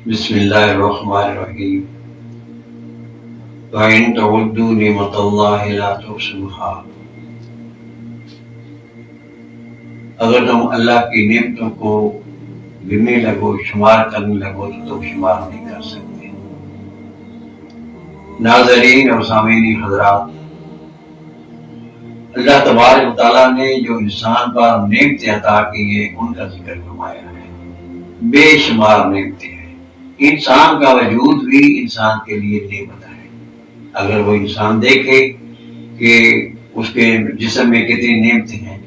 بسم اللہ الرحمن الرحیم وَإِن تَعُدُّوا نِعْمَتَ اللَّهِ لَا تُحْصُوهَا، اگر تم اللہ کی نعمتوں کو گننے لگو، شمار کرنے لگو تو تم شمار نہیں کر سکتے۔ ناظرین اور سامعین حضرات، اللہ تبارک و تعالیٰ نے جو انسان پر نعمتیں عطا کی ہیں ان کا ذکر فرمایا ہے۔ بے شمار نعمتیں ہیں۔ انسان کا وجود بھی انسان کے لیے نعمت ہے۔ اگر وہ انسان دیکھے کہ اس کے جسم میں کتنی نعمتیں ہیں،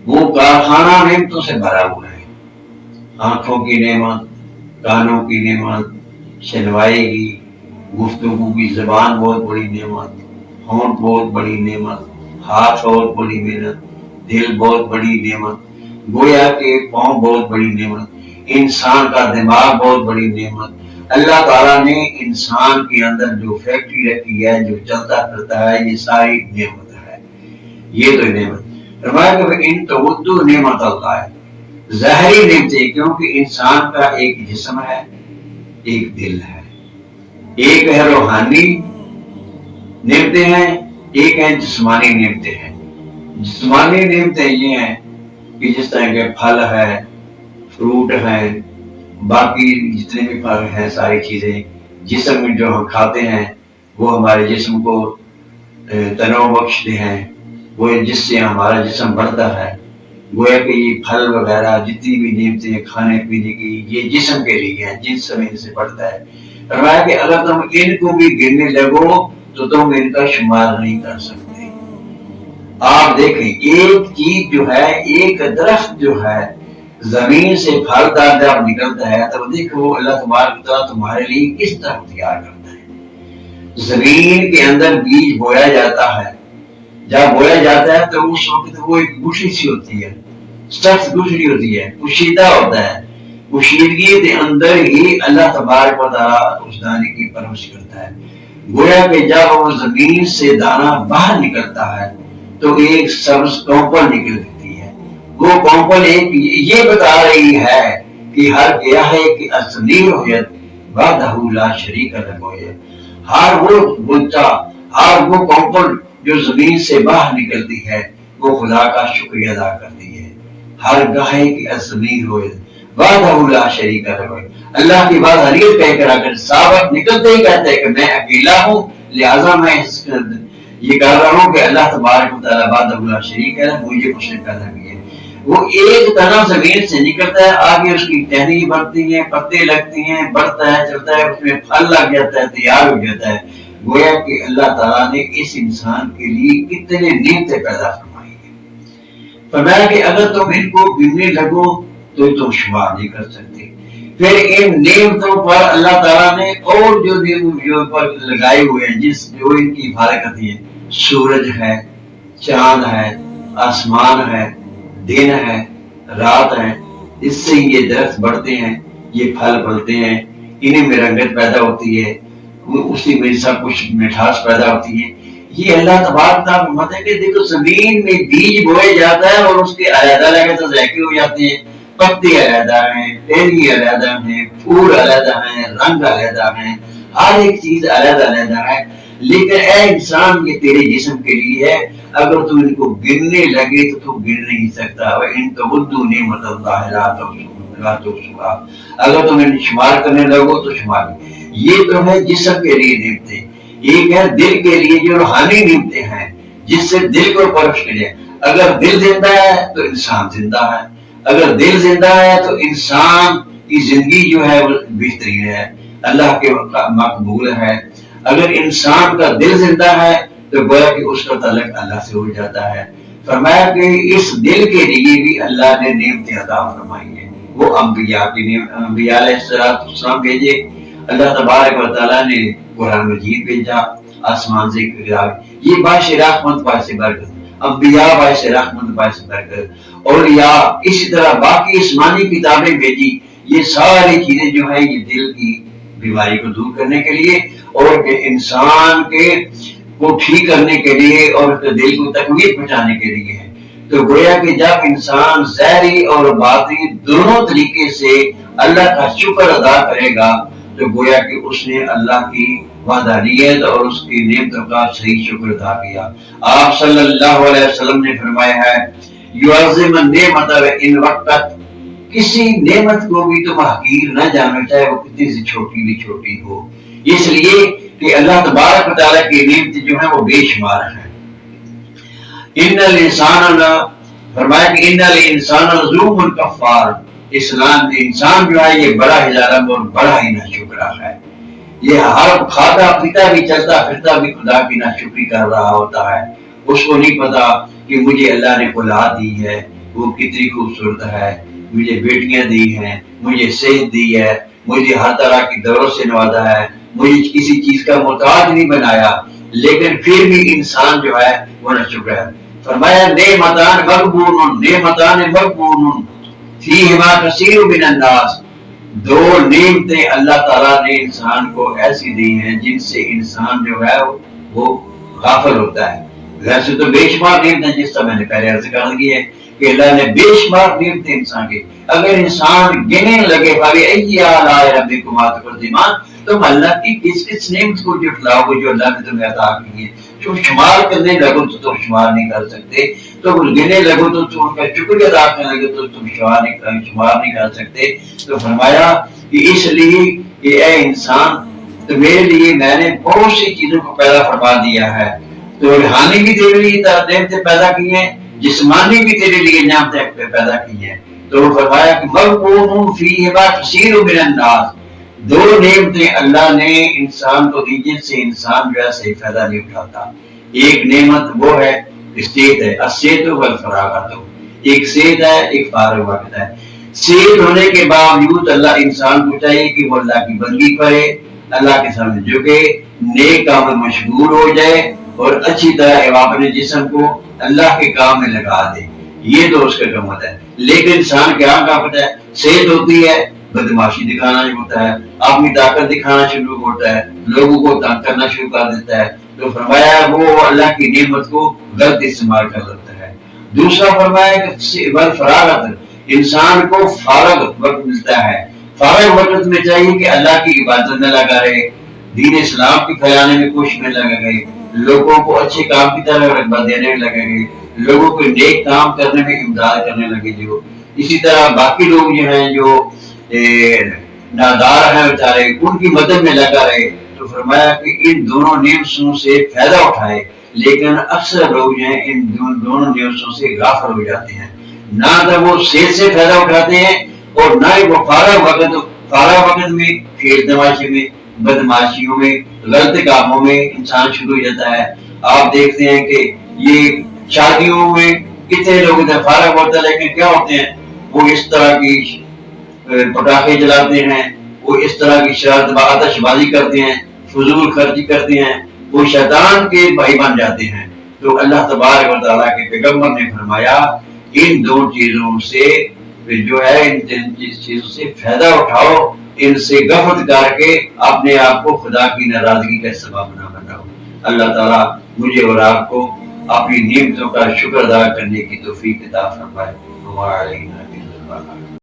وہ کارخانہ نعمتوں سے بھرا ہوا ہے۔ آنکھوں کی نعمت، کانوں کی نعمت، سنوائی کی، گفتگو کی زبان بہت بڑی نعمت، ہونٹ بہت بڑی نعمت، ہاتھ بہت بڑی نعمت، دل بہت بڑی نعمت، گویا کہ پاؤں بہت بڑی نعمت، انسان کا دماغ بہت بڑی نعمت۔ اللہ تعالیٰ نے انسان کے اندر جو فیکٹری رکھی ہے، جو چلتا پھرتا ہے، یہ ساری نعمت ہے۔ یہ تو نعمت فرمایا کہ ان تعدوا نعمت اللہ، ظاہری نعمتیں، کیونکہ انسان کا ایک جسم ہے، ایک دل ہے، ایک ہے روحانی نعمتیں ہیں، ایک ہے جسمانی نعمتیں ہیں۔ جسمانی نعمتیں یہ ہیں کہ جس طرح کے پھل ہے، فروٹ ہے، باقی جتنے بھی پھل ہیں، ساری چیزیں جسم میں جو ہم کھاتے ہیں وہ ہمارے جسم کو تنوع بخشتے ہیں، وہ جس سے ہمارا جسم بڑھتا ہے۔ گویا کہ یہ پھل وغیرہ جتنی بھی نعمتیں کھانے پینے کی، یہ جسم کے لیے ہیں، جس سے سے بڑھتا ہے۔ فرمایا کہ اگر تم ان کو بھی گننے لگو تو تم ان کا شمار نہیں کر سکتے۔ آپ دیکھیں، ایک چیز جو ہے، ایک درخت جو ہے زمین سے پھل دار جب نکلتا ہے تو دیکھو اللہ تبارک و تعالیٰ تمہارے لیے کس طرح تیار کرتا ہے۔ زمین کے اندر بیج بویا جاتا ہے، جب بویا جاتا ہے تو اس وقت وہ ایک گوشی سی ہوتی ہے، سخت گوشری ہوتی ہے، کشیدہ ہوتا ہے۔ کشیدگی کے اندر ہی اللہ تبارک و تعالیٰ اس دانے کی پرورش کرتا ہے۔ گویا کہ جب وہ زمین سے دانہ باہر نکلتا ہے تو ایک سبز کونپل نکلتی ہے۔ وہ کونپل ایک یہ بتا رہی ہے کہ ہر گیا ہے کہ اصلی ہویت وحدہ لا شریک لہ، ہر وہ بچہ، ہر وہ کونپل جو زمین سے باہر نکلتی ہے وہ خدا کا شکریہ ادا کرتی ہے۔ ہر گاہے کی اصلی ہویت وحدہ لا شریک لہ، اللہ کی بات حریت کہہ کر اگر صحابہ نکلتے ہی کہتے ہیں کہ میں اکیلا ہوں، لہٰذا میں یہ کہہ رہا ہوں کہ اللہ تبارک و تعالیٰ وحدہ لا شریک ہے، مجھے مشرک پیدا کیا ہے۔ وہ ایک طرح زمین سے نکلتا ہے، آگے اس کی ٹہنی بڑھتی ہیں، پتے لگتی ہیں، بڑھتا ہے، چلتا ہے، اس میں پھل لگ جاتا ہے، تیار ہو جاتا ہے۔ گویا کہ اللہ تعالیٰ نے اس انسان کے لیے کتنے نعمتیں پیدا فرمائی ہیں۔ فرمایا کہ اگر تم ان کو گننے لگو تو تم شمار نہیں کر سکتے۔ پھر ان نعمتوں پر اللہ تعالیٰ نے اور جو پر لگائے ہوئے ہیں، جو ان کی حفاظت کرتی ہیں، سورج ہے، چاند ہے، آسمان ہے، دن ہے، رات ہے، اس سے یہ درخت بڑھتے ہیں، یہ پھل پھلتے ہیں، انہیں میں رنگت پیدا ہوتی ہے، اسی میں سب کچھ مٹھاس پیدا ہوتی ہے۔ یہ اللہ تبارک تعالیٰ فرماتے ہیں کہ دیکھو زمین میں بیج بوئے جاتا ہے اور اس کے علیحدہ علیحدہ تو ذائقے ہو جاتے ہیں، پتے علیحدہ ہیں، ٹہنی علیحدہ ہیں، پھول علیحدہ ہیں، رنگ علیحدہ ہیں، ہر ایک چیز علیحدہ علیحدہ ہے۔ لیکن اے انسان یہ تیرے جسم کے لیے ہے، اگر تو ان کو گننے لگے تو تو گن نہیں سکتا۔ وَإِن تَعُدُّوا نِعْمَتَ اللَّهِ لَا تُحْصُوهَا، اگر تم ان شمار کرنے لگو تو شمار نہیں۔ یہ تو ہے جسم کے لیے نعمتیں، ایک ہے دل کے لیے جو روحانی نعمتیں ہیں، جس سے دل کو پرورش کرے۔ اگر دل زندہ ہے تو انسان زندہ ہے، اگر دل زندہ ہے تو انسان کی زندگی جو ہے وہ بہترین ہے، اللہ کے مقبول ہے۔ اگر انسان کا دل زندہ ہے تو گویا کہ اس کا تعلق اللہ سے ہو جاتا ہے۔ فرمایا کہ اس دل کے لیے بھی اللہ نے نعمتیں عطا فرمائی ہیں۔ وہ انبیاء علیہ السلام بھیجے، اللہ تبارک و تعالیٰ نے قرآن مجید بھیجا، آسمان سے کتاب، یہ باعث رحمت باعث برکت، انبیاء باعث رحمت باعث برکت، اور یا اسی طرح باقی آسمانی کتابیں بھیجی۔ یہ ساری چیزیں جو ہیں یہ دل کی بیماری کو دور کرنے کے لیے اور انسان کے کو ٹھیک کرنے کے لیے اور دل کو تقویت پہنچانے کے لیے ہے۔ تو گویا کہ جب انسان ظاہری اور باطنی دونوں طریقے سے اللہ کا شکر ادا کرے گا تو گویا کہ اس نے اللہ کی وحدانیت اور اس کی نعمتوں کا صحیح شکر ادا کیا۔ آپ صلی اللہ علیہ وسلم نے فرمایا ہے یعظم النعمت ان وقت، کسی نعمت کو بھی تم حقیر نہ جانو چاہے وہ کتنی سی چھوٹی بھی چھوٹی ہو، اس لیے کہ اللہ تبارک و تعالیٰ کی نعمتیں جو ہیں وہ بے شمار ہیں۔ ان الانسان، فرمایا کہ ان الانسان لظلوم کفار، انسان جو ہے یہ بڑا ہی ظالم اور بڑا ہی ناشکرا ہے۔ یہ ہر کھاتا پیتا بھی چلتا پھرتا بھی خدا کی ناشکری کر رہا ہوتا ہے، اس کو نہیں پتا کہ مجھے اللہ نے اولاد دی ہے، وہ کتنی خوبصورت ہے، مجھے بیٹیاں دی ہیں، مجھے صحت دی ہے، مجھے ہر طرح کی دولت سے نوازا ہے، مجھے کسی چیز کا محتاج نہیں بنایا، لیکن پھر بھی انسان جو ہے وہ ناشکر ہے۔ فرمایا نعمتان مغبون فیہما کثیر من الناس، دو نعمتیں اللہ تعالیٰ نے انسان کو ایسی دی ہیں جن سے انسان جو ہے وہ غافل ہوتا ہے۔ ویسے تو بے شمار نعمتیں، جس طرح میں نے پہلے عرض کر دی ہے کہ اللہ نے بے شمار نعمتیں انسان کے، اگر انسان گنے لگے فَبِأَيِّ آلَاءِ رَبِّكُمَا تُكَذِّبَانِ، تم اللہ کی کس کس نعمت کو جھٹلاؤ گے جو اللہ نے تمہیں عطا کی ہے۔ تم شمار کرنے لگو تو تم شمار نہیں کر سکتے، تم گنے لگو تو تم کا شکریہ ادا کرنے لگو تو تم شمار نہیں کر سکتے۔ تو فرمایا کہ اس لیے کہ اے انسان تو میرے لیے میں نے بہت سی چیزوں کو پیدا فرما دیا ہے، تو روحانی بھی تیرے لیے نعمتیں پیدا کی ہیں، جسمانی بھی تیرے لیے نعمتیں پیدا کی ہیں۔ تو فرمایا کہ مغبون فیہما کثیر من الناس، دو نعمتیں اللہ نے انسان کو دی جن سے انسان جو ہے صحیح فائدہ نہیں اٹھاتا۔ ایک نعمت وہ ہے صحت ہے، الصحت والفراغت، ایک صحت ہے ایک فارغ وقت ہے۔ صحت ہونے کے باوجود اللہ انسان کو چاہیے کہ وہ اللہ کی بندگی کرے، اللہ کے سامنے جھکے، نیک کام میں مشغول ہو جائے اور اچھی طرح اپنے جسم کو اللہ کے کام میں لگا دے، یہ تو اس کا کمت ہے۔ لیکن انسان کیا کافت ہے، صحت ہوتی ہے بدماشی دکھانا ہوتا ہے، اپنی طاقت دکھانا شروع ہوتا ہے، لوگوں کو تنگ کرنا شروع کر دیتا ہے۔ تو فرمایا وہ اللہ کی نعمت کو غلط استعمال کر لیتا ہے۔ دوسرا فرمایا کہ فراغت، انسان کو فارغ وقت ملتا ہے، فارغ وقت میں چاہیے کہ اللہ کی عبادت میں لگا رہے، دین اسلام کی پھیلانے میں کوشش میں لگا گئے، لوگوں کو اچھے کام کی طرح رغبت دینے میں لگے گئے، لوگوں کو نیک کام کرنے میں امداد کرنے لگے۔ جو اسی طرح باقی لوگ جو ہیں جو نادار ہیں بیچارے، ان کی مدد میں لگا رہے۔ تو فرمایا کہ ان دونوں نعمتوں سے فائدہ اٹھائے، لیکن اکثر لوگ جو ہیں ان دونوں نعمتوں سے غافل ہو جاتے ہیں، نہ تو وہ صحت سے فائدہ اٹھاتے ہیں اور نہ ہی وہ فارغ وقت میں کھیل تماشے میں بدماشیوں میں غلط کاموں میں انسان شروع ہو جاتا ہے۔ آپ دیکھتے ہیں کہ یہ شادیوں میں کتنے لوگ فارغ ہوتا ہے، لیکن کیا ہوتے ہیں وہ اس طرح کی پٹاخے جلاتے ہیں، وہ اس طرح کی شرارت آتش بازی کرتے ہیں، فضول خرچی کرتے ہیں، وہ شیطان کے بھائی بن جاتے ہیں۔ تو اللہ تبارک و تعالیٰ کے پیغمبر نے فرمایا ان دو چیزوں سے جو ہے ان چیزوں سے فائدہ اٹھاؤ، ان سے غفلت کر کے اپنے آپ کو خدا کی ناراضگی کا سبب نہ بناؤ۔ اللہ تعالیٰ مجھے اور آپ کو اپنی نعمتوں کا شکر ادا کرنے کی توفیق عطا فرمائے۔